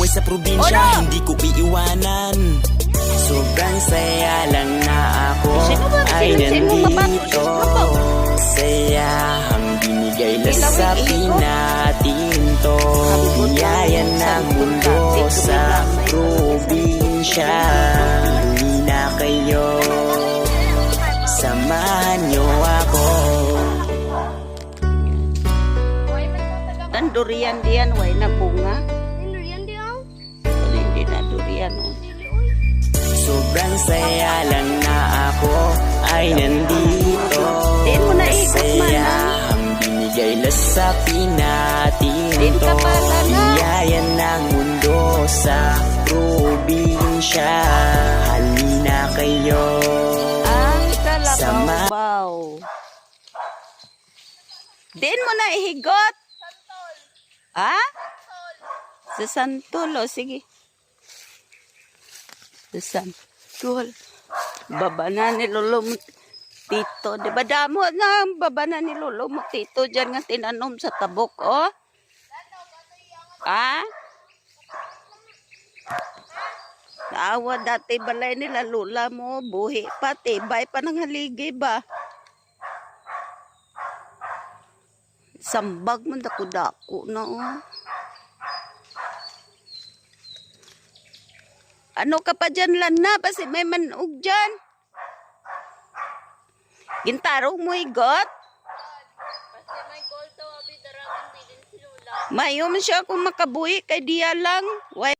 buhay sa probinsya, hindi ko iiwanan. Sobrang saya lang na ako ay nandito. Sayahang binigay lang sa pinatin to. Biyaya ng mundo sa probinsya. Hindi na kayo, samahan nyo ako. Ang durian diyan, way na bunga. Durian di ang. Hindi na durian, oh. Sobrang saya lang na ako ay nandito. Di mo na ikot man, Saya ang binigay lang sa pinatin Din to. ka pala na. Biyaya ng mundo sa probinsya. Halina kayo. Ang Sama. kalabaw. Din mo na ihigot. Ha? Sa Santol, oh, sige. Sa Santol. Baba na ni Lolo mo, Tito. Di ba damo na ang baba na ni Lolo mo, Tito, dyan nga tinanom sa tabok, oh. Ha? Naawa dati balay nila lula mo, buhi pa, tibay pa ng haligi ba? Sambag man dako-dako na, oh. Ano ka pa dyan, Lana? Basi may manog dyan. Gintarong mo igot? Mayo man siya kung makabuhi kay diya lang. Why?